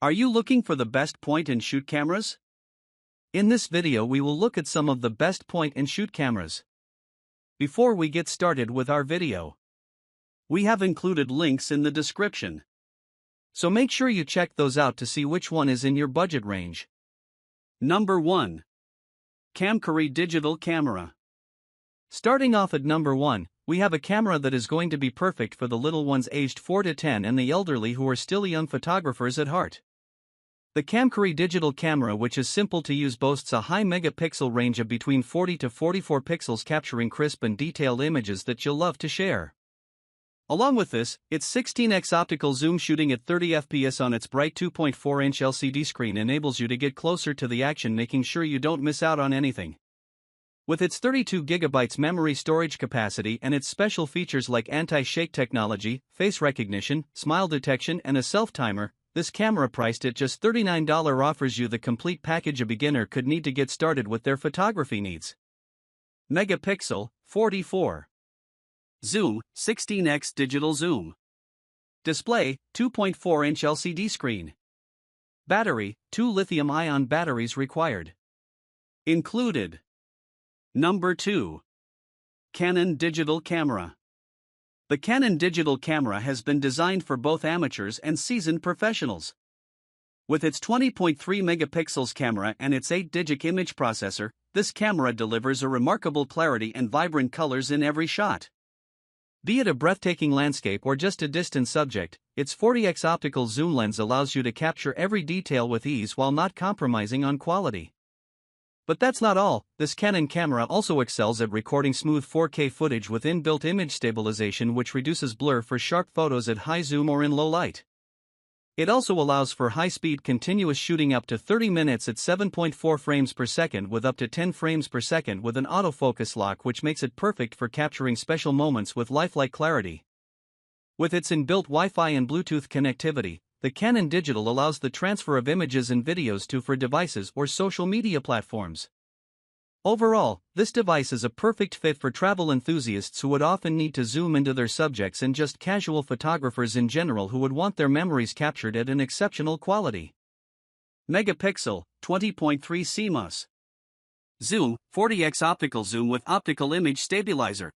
Are you looking for the best point-and-shoot cameras? In this video we will look at some of the best point-and-shoot cameras. Before we get started with our video, we have included links in the description, so make sure you check those out to see which one is in your budget range. Number 1. Camkory Digital Camera. Starting off at number 1, we have a camera that is going to be perfect for the little ones aged 4 to 10 and the elderly who are still young photographers at heart. The Camkory digital camera, which is simple to use, boasts a high megapixel range of between 40 to 44 pixels, capturing crisp and detailed images that you'll love to share. Along with this, its 16x optical zoom, shooting at 30 fps on its bright 2.4-inch LCD screen, enables you to get closer to the action, making sure you don't miss out on anything. With its 32GB memory storage capacity and its special features like anti-shake technology, face recognition, smile detection, and a self-timer, this camera, priced at just $39, offers you the complete package a beginner could need to get started with their photography needs. Megapixel, 44. Zoom, 16x digital zoom. Display, 2.4-inch LCD screen. Battery, 2 lithium-ion batteries required. Included. Number 2. Canon Digital Camera. The Canon digital camera has been designed for both amateurs and seasoned professionals. With its 20.3 megapixels camera and its 8-digit image processor, this camera delivers a remarkable clarity and vibrant colors in every shot. Be it a breathtaking landscape or just a distant subject, its 40x optical zoom lens allows you to capture every detail with ease while not compromising on quality. But that's not all. This Canon camera also excels at recording smooth 4K footage with inbuilt image stabilization, which reduces blur for sharp photos at high zoom or in low light. It also allows for high-speed continuous shooting up to 30 minutes at 7.4 frames per second with up to 10 frames per second with an autofocus lock, which makes it perfect for capturing special moments with lifelike clarity. With its inbuilt Wi-Fi and Bluetooth connectivity, the Canon Digital allows the transfer of images and videos for devices or social media platforms. Overall, this device is a perfect fit for travel enthusiasts who would often need to zoom into their subjects, and just casual photographers in general who would want their memories captured at an exceptional quality. Megapixel, 20.3 CMOS. Zoom, 40x optical zoom with optical image stabilizer.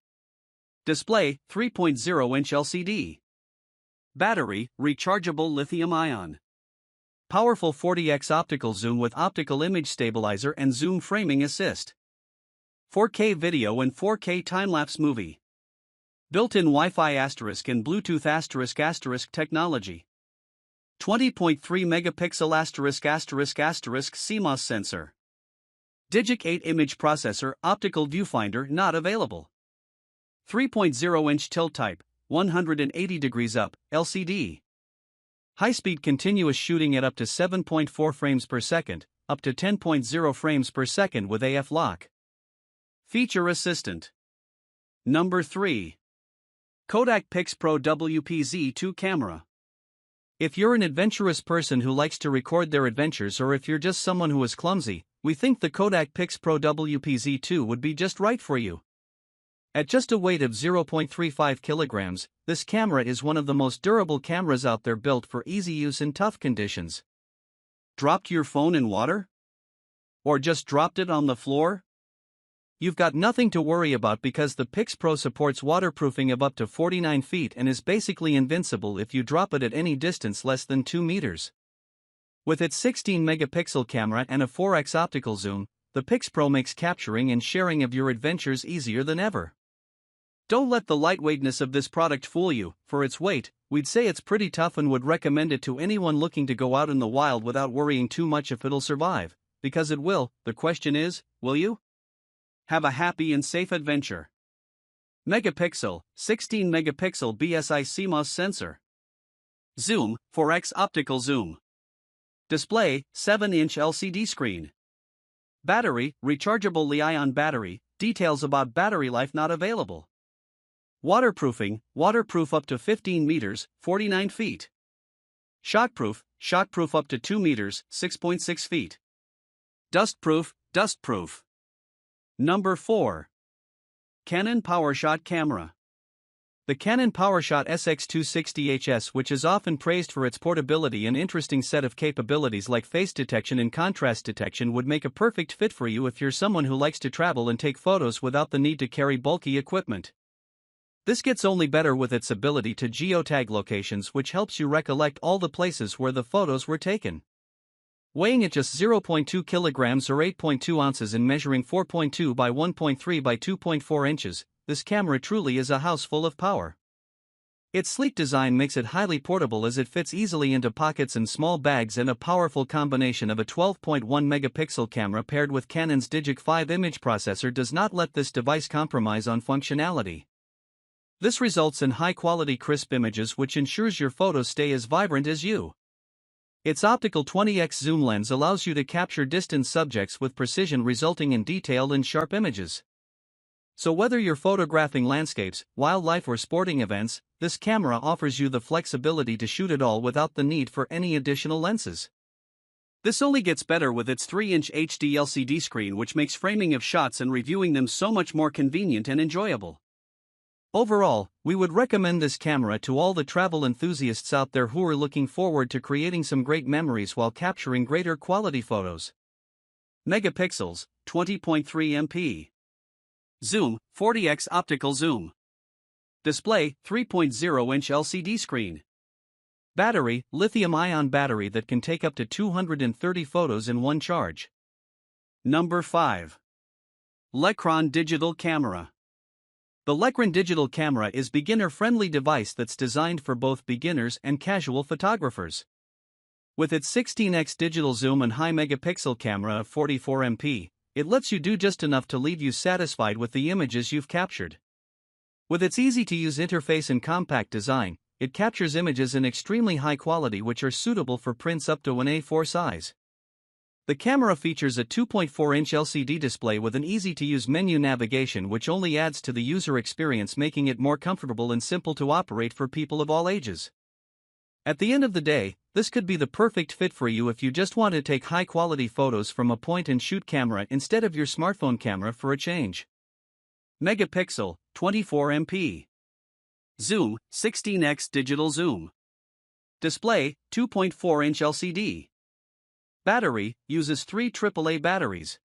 Display, 3.0-inch LCD. Battery, rechargeable lithium-ion. Powerful 40x optical zoom with optical image stabilizer and zoom framing assist. 4K video and 4K time-lapse movie. Built-in Wi-Fi asterisk and Bluetooth asterisk asterisk technology. 20.3 megapixel asterisk asterisk asterisk CMOS sensor. Digic 8 image processor, optical viewfinder not available. 3.0-inch tilt type, 180 degrees up, LCD. High-speed continuous shooting at up to 7.4 frames per second, up to 10.0 frames per second with AF lock. Feature assistant. Number 3. Kodak Pix Pro WPZ2 camera. If you're an adventurous person who likes to record their adventures, or if you're just someone who is clumsy, we think the Kodak Pix Pro WPZ2 would be just right for you. At just a weight of 0.35 kilograms, this camera is one of the most durable cameras out there, built for easy use in tough conditions. Dropped your phone in water? Or just dropped it on the floor? You've got nothing to worry about, because the Pix Pro supports waterproofing of up to 49 feet and is basically invincible if you drop it at any distance less than 2 meters. With its 16-megapixel camera and a 4x optical zoom, the Pix Pro makes capturing and sharing of your adventures easier than ever. Don't let the lightweightness of this product fool you. For its weight, we'd say it's pretty tough and would recommend it to anyone looking to go out in the wild without worrying too much if it'll survive, because it will. The question is, will you? Have a happy and safe adventure. Megapixel, 16 megapixel BSI CMOS sensor. Zoom, 4x optical zoom. Display, 7-inch LCD screen. Battery, rechargeable Li-ion battery, details about battery life not available. Waterproofing, waterproof up to 15 meters, 49 feet. Shockproof up to 2 meters, 6.6 feet. Dustproof. Number 4. Canon PowerShot camera. The Canon PowerShot SX260HS, which is often praised for its portability and interesting set of capabilities like face detection and contrast detection, would make a perfect fit for you if you're someone who likes to travel and take photos without the need to carry bulky equipment. This gets only better with its ability to geotag locations, which helps you recollect all the places where the photos were taken. Weighing at just 0.2 kilograms or 8.2 ounces and measuring 4.2 by 1.3 by 2.4 inches, this camera truly is a house full of power. Its sleek design makes it highly portable as it fits easily into pockets and small bags, and a powerful combination of a 12.1 megapixel camera paired with Canon's Digic 5 image processor does not let this device compromise on functionality. This results in high-quality crisp images, which ensures your photos stay as vibrant as you. Its optical 20x zoom lens allows you to capture distant subjects with precision, resulting in detailed and sharp images. So whether you're photographing landscapes, wildlife or sporting events, this camera offers you the flexibility to shoot it all without the need for any additional lenses. This only gets better with its 3-inch HD LCD screen, which makes framing of shots and reviewing them so much more convenient and enjoyable. Overall, we would recommend this camera to all the travel enthusiasts out there who are looking forward to creating some great memories while capturing greater quality photos. Megapixels, 20.3 MP. Zoom, 40x optical zoom. Display, 3.0-inch LCD screen. Battery, lithium-ion battery that can take up to 230 photos in one charge. Number 5. Lecron digital camera. The Lecron digital camera is a beginner-friendly device that's designed for both beginners and casual photographers. With its 16x digital zoom and high megapixel camera of 44 MP, it lets you do just enough to leave you satisfied with the images you've captured. With its easy-to-use interface and compact design, it captures images in extremely high quality which are suitable for prints up to an A4 size. The camera features a 2.4-inch LCD display with an easy-to-use menu navigation, which only adds to the user experience, making it more comfortable and simple to operate for people of all ages. At the end of the day, this could be the perfect fit for you if you just want to take high-quality photos from a point-and-shoot camera instead of your smartphone camera for a change. Megapixel, 24 MP. Zoom, 16x digital zoom. Display, 2.4-inch LCD. Battery, uses 3 AAA batteries.